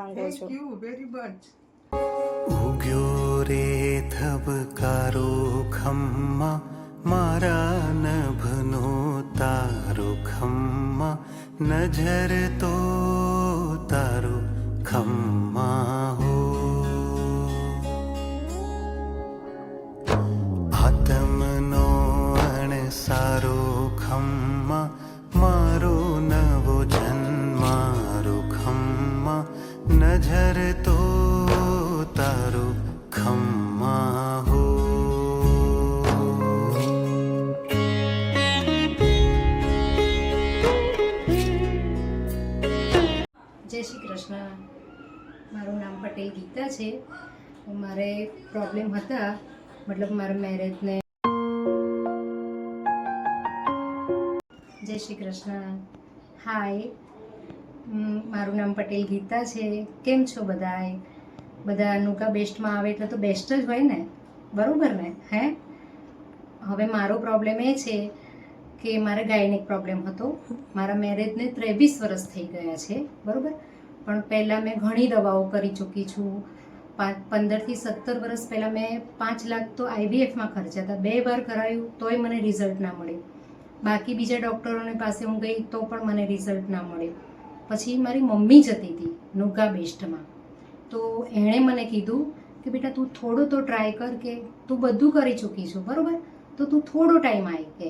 માંગો છો? Thank you very much. ઉગ્યો રે ધબકારો ખમ્મા મારા નભનો તારો ખમ્મા નજર તો તારો ખમ્મા હો આતમનો અણસારો ખમ્મા મારો નવો જન્મારો ખમ્મા નજર તો તારો ખમ્મા હો. જય શ્રી કૃષ્ણ. મારું નામ પટેલ ગીતા છે. મારે પ્રોબ્લેમ હતા, મતલબ મારા મેરેજને. જય શ્રી કૃષ્ણ. હાય, મારું નામ પટેલ ગીતા છે. કેમ છો બધાય? બધા નુકા બેસ્ટમાં આવે એટલે તો બેસ્ટ જ હોય ને, બરાબર ને? હે, હવે મારો પ્રોબ્લેમ એ છે કે મારે ગાયનિક પ્રોબ્લેમ હતો. મારા મેરેજને 23 વર્ષ થઈ ગયા છે, બરાબર. પણ પહેલાં મેં ઘણી દવાઓ કરી ચૂકી છું. 15થી 17 વર્ષ પહેલાં મેં 5 લાખ તો IVFમાં ખર્ચ્યા હતા. 2 વાર કરાયું તોય મને રિઝલ્ટ ના મળ્યું. બાકી બીજા ડૉક્ટરોની પાસે હું ગઈ તો પણ મને રિઝલ્ટ ના મળ્યું. પછી મારી મમ્મી જતી હતી નુગા બેસ્ટમાં, તો એણે મને કીધું કે બેટા તું થોડો તો ટ્રાય કર, કે તું બધું કરી ચૂકી છું, બરાબર, તો તું થોડો ટાઈમ આવી કે.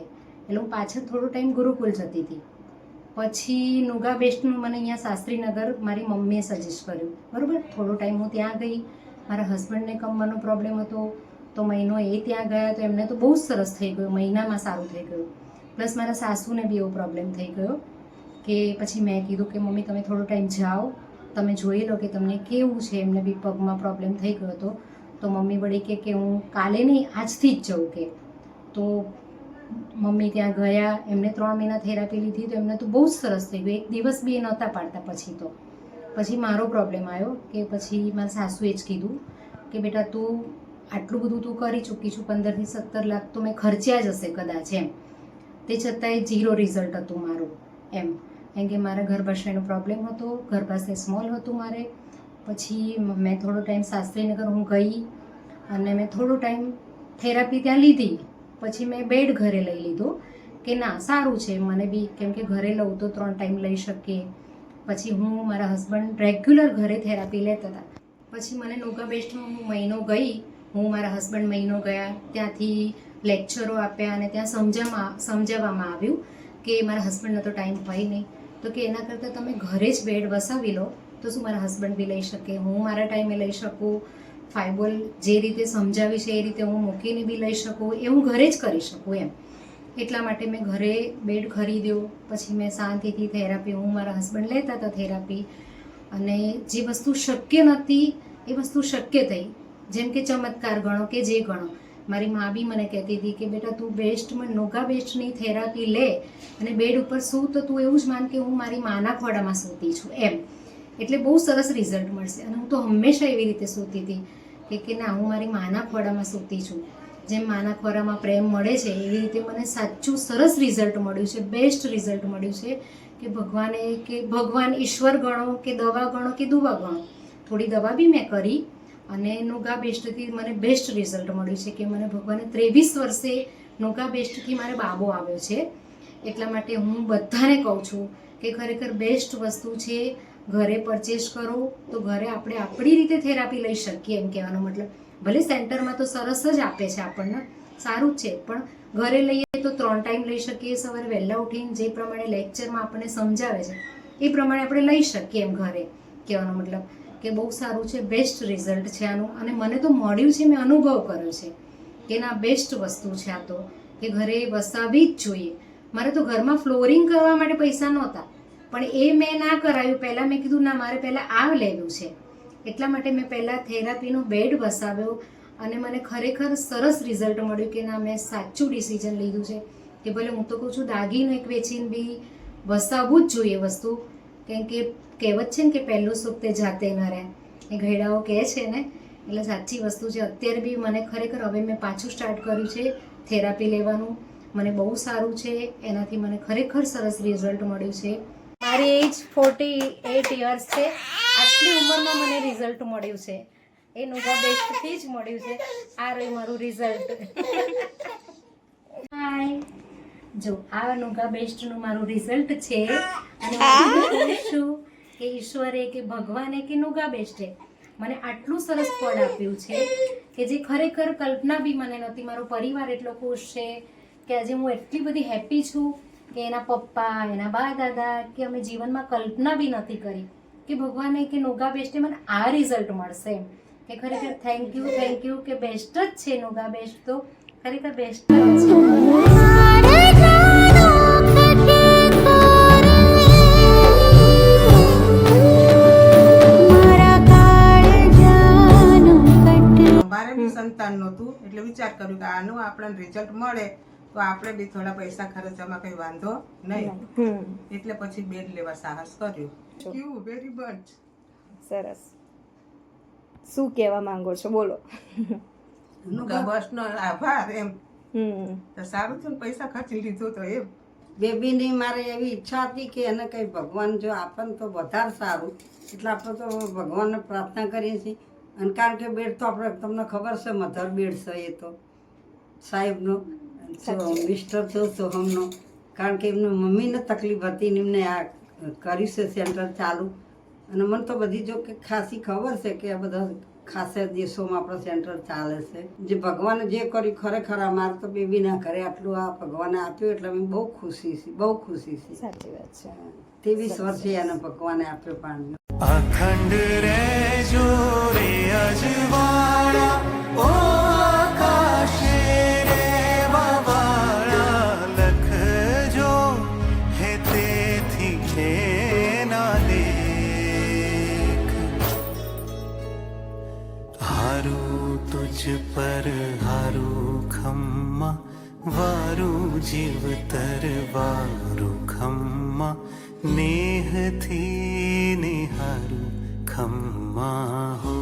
એટલે હું પાછળ થોડો ટાઈમ ગુરુકુલ જતી હતી. પછી નુગા બેસ્ટનું મને અહીંયા શાસ્ત્રીનગર મારી મમ્મીએ સજેસ્ટ કર્યું, બરાબર. થોડો ટાઈમ હું ત્યાં ગઈ. મારા હસબન્ડને કમરનો પ્રોબ્લેમ હતો તો મહિનો એ ત્યાં ગયા તો એમને તો બહુ જ સરસ થઈ ગયું, મહિનામાં સારું થઈ ગયું. પ્લસ મારા સાસુને બી એવો પ્રોબ્લેમ થઈ ગયો કે પછી મેં કીધું કે મમ્મી તમે થોડો ટાઈમ જાઓ, તમે જોઈ લો કે તમને કેવું છે. એમને બી પગમાં પ્રોબ્લેમ થઈ ગયો હતો. તો મમ્મી વળી કે હું કાલે નહીં આજથી જ જાઉં કે. તો મમ્મી ત્યાં ગયા, એમને 3 મહિના થેરાપી લીધી તો એમને તો બહુ જ સરસ થઈ ગયું. 1 દિવસ બી એ નહોતા પાડતા. પછી મારો પ્રોબ્લેમ આવ્યો કે પછી મારા સાસુએ જ કીધું કે બેટા તું આટલું બધું તું કરી ચૂકી છું, 15થી 17 લાખ તો મેં ખર્ચ્યા જ હશે કદાચ એમ. તે છતાંય 0 રિઝલ્ટ હતું મારું એમ. કેમ કે મારા ગર્ભાશયનો પ્રોબ્લેમ હતો, ગર્ભાશય સ્મોલ હતું મારે. પછી મેં થોડો ટાઈમ શાસ્ત્રીનગર હું ગઈ અને મેં થોડો ટાઈમ થેરાપી ત્યાં લીધી. પછી મેં બેડ ઘરે લઈ લીધો કે ના સારું છે મને બી, કેમ કે ઘરે લઉં તો 3 ટાઈમ લઈ શકીએ. પછી હું મારા હસબન્ડ રેગ્યુલર ઘરે થેરાપી લેતા હતા. પછી મને નુગા બેસ્ટમાં હું મહિનો ગઈ, હું મારા હસબન્ડ મહિનો ગયા. ત્યાંથી લેક્ચરો આપ્યા અને ત્યાં સમજાવવામાં આવ્યું કે મારા હસબન્ડનો તો ટાઈમ હોય નહીં, તો કે એના કરતાં તમે ઘરે જ બેડ વસાવી લો તો શું મારા હસબન્ડ બી લઈ શકે, હું મારા ટાઈમે લઈ શકું. ફાઇબોલ જે રીતે સમજાવી છે એ રીતે હું મૂકીને બી લઈ શકું, એ હું ઘરે જ કરી શકું એમ. એટલા માટે મેં ઘરે બેડ ખરીદ્યો. પછી મેં શાંતિથી થેરાપી, હું મારા હસબન્ડ લેતા હતા થેરાપી. અને જે વસ્તુ શક્ય નહોતી એ વસ્તુ શક્ય થઈ. જેમ કે ચમત્કાર ગણો કે જે ગણો. મારી મા બી મને કહેતી હતી કે બેટા તું બેસ્ટમાં નુગા બેસ્ટની થેરાપી લે અને બેડ ઉપર સૂ તો તું એવું જ માન કે હું મારી માના ખોડામાં સૂતી છું એમ. એટલે બહુ સરસ રિઝલ્ટ મળશે. અને હું તો હંમેશા એવી રીતે સૂતી હતી કે ના હું મારી માના ખોડામાં સૂતી છું. જેમ માના ખોરામાં પ્રેમ મળે છે એવી રીતે મને સાચું સરસ રિઝલ્ટ મળ્યું છે, બેસ્ટ રિઝલ્ટ મળ્યું છે. કે ભગવાન ઈશ્વર ગણો કે દવા ગણો કે દુવા ગણો. થોડી દવા બી મેં કરી અને નુગા બેસ્ટથી મને બેસ્ટ રિઝલ્ટ મળ્યું છે. કે મને ભગવાને 23 વર્ષે નુગા બેસ્ટથી મારે બાબો આવ્યો છે. એટલા માટે હું બધાને કહું છું કે ખરેખર બેસ્ટ વસ્તુ છે. ઘરે પરચેસ કરો તો ઘરે આપણે આપણી રીતે થેરાપી લઈ શકીએ એમ કહેવાનો મતલબ. ભલે સેન્ટરમાં તો સરસ જ આપે છે આપણને, સારું જ છે, પણ ઘરે લઈએ તો 3 ટાઈમ લઈ શકીએ. સવારે વહેલા ઉઠીને જે પ્રમાણે લેક્ચરમાં આપણને સમજાવે છે એ પ્રમાણે આપણે લઈ શકીએ એમ ઘરે. કહેવાનો મતલબ કે બહુ સારું છે, બેસ્ટ રિઝલ્ટ છે આનું. અને મને તો મળ્યું છે, મેં અનુભવ કર્યો છે કે ના બેસ્ટ વસ્તુ છે આ તો, કે ઘરે વસાવી જ જોઈએ. મારે તો ઘરમાં ફ્લોરિંગ કરવા માટે પૈસા નહોતા, પણ એ મેં ના કરાયું. પહેલાં મેં કીધું ના મારે પહેલાં આ લેવું છે. એટલા માટે મેં પહેલાં થેરાપીનો બેડ વસાવ્યો અને મને ખરેખર સરસ રિઝલ્ટ મળ્યું કે ના મેં સાચું ડિસિઝન લીધું છે. કે ભલે હું તો કહું છું દાગીનો એક વેચીને બી વસાવવું જ જોઈએ વસ્તુ. કેમ કે કહેવત છે ને કે પહેલું સુખ તે જાતે ન રહે, એ ઘરડાઓ કહે છે ને, એટલે સાચી વસ્તુ છે. અત્યારે બી મને ખરેખર હવે મેં પાછું સ્ટાર્ટ કર્યું છે થેરાપી લેવાનું. મને બહુ સારું છે, એનાથી મને ખરેખર સરસ રિઝલ્ટ મળ્યું છે. મારી એજ 48 યર્સ છે. આટલી ઉંમરમાં મને રિઝલ્ટ મળ્યું છે એ નુગા બેસ્ટથી જ મળ્યું છે. આ રહ્યું મારું રિઝલ્ટ. હાય, જો આ નુગા બેસ્ટનું મારું રિઝલ્ટ છે અને હું કહું છું કે ઈશ્વરે કે ભગવાને કે નુગા બેસ્ટે મને આટલું સરસ ફળ આપ્યું છે કે જે ખરેખર કલ્પના બી મને નહોતી. મારો પરિવાર એટલો ખુશ છે કે આજે હું એટલી બધી હેપી છું કે એના પપ્પા, એના બા દાદા કે અમે જીવનમાં કલ્પના બી નથી કરી કે ભગવાને કે નુગા બેસ્ટે મને આ રિઝલ્ટ મળશે એમ. કે ખરેખર થેન્ક યુ કે બેસ્ટ જ છે નુગા બેસ્ટ, તો ખરેખર બેસ્ટ જ છે. મારે બી સંતાન નહોતું એટલે વિચાર કર્યું કે આનું આપણને રિઝલ્ટ મળે તો આપણે બી થોડા પૈસા ખર્ચવામાં કઈ વાંધો નહીં, એટલે પછી બેડ લેવા સાહસ કર્યું. You very much. સરસ. શું કહેવા માંગો છો, બોલો. બસનો આભાર એમ. તો સારું થયું ને પૈસા ખર્ચી લીધું તો એમ. બેબીની મારે એવી ઈચ્છા હતી કે એને કંઈ ભગવાન જો આપે ને તો વધારે સારું, એટલે આપણે તો ભગવાનને પ્રાર્થના કરીએ છીએ. અને કારણ કે બેડ તો આપણે તમને ખબર છે મધર બેડ છે એ તો સાહેબનો મિસ્ટર તો સોહમનો, કારણ કે એમની મમ્મીને તકલીફ હતી ને એમને આ કર્યું છે સેન્ટર ચાલુ. અને મને તો બધી જો કે ખાસી ખબર છે કે આ બધા ખાસા દેશોમાં આપણો સેન્ટર ચાલે છે. જે ભગવાને જે કર્યું ખરેખર અમારે તો બેબીના ઘરે આટલું આ ભગવાને આપ્યું એટલે અમે બહુ ખુશી છે, બહુ ખુશી છે. સાચી વાત છે. 23 વર્ષે એને ભગવાને આપ્યો પાણી. અખંડ રહેજો રે અજવાળા, ઓ આકાશે રેવાવાળા, લખજો હે તેથી ખેના લેખ. હારું તુજ પર હારું ખમ્મા, વારું જીવતર વારું ખમ્મા, નેહથી નિહારું ખમ્મા હો.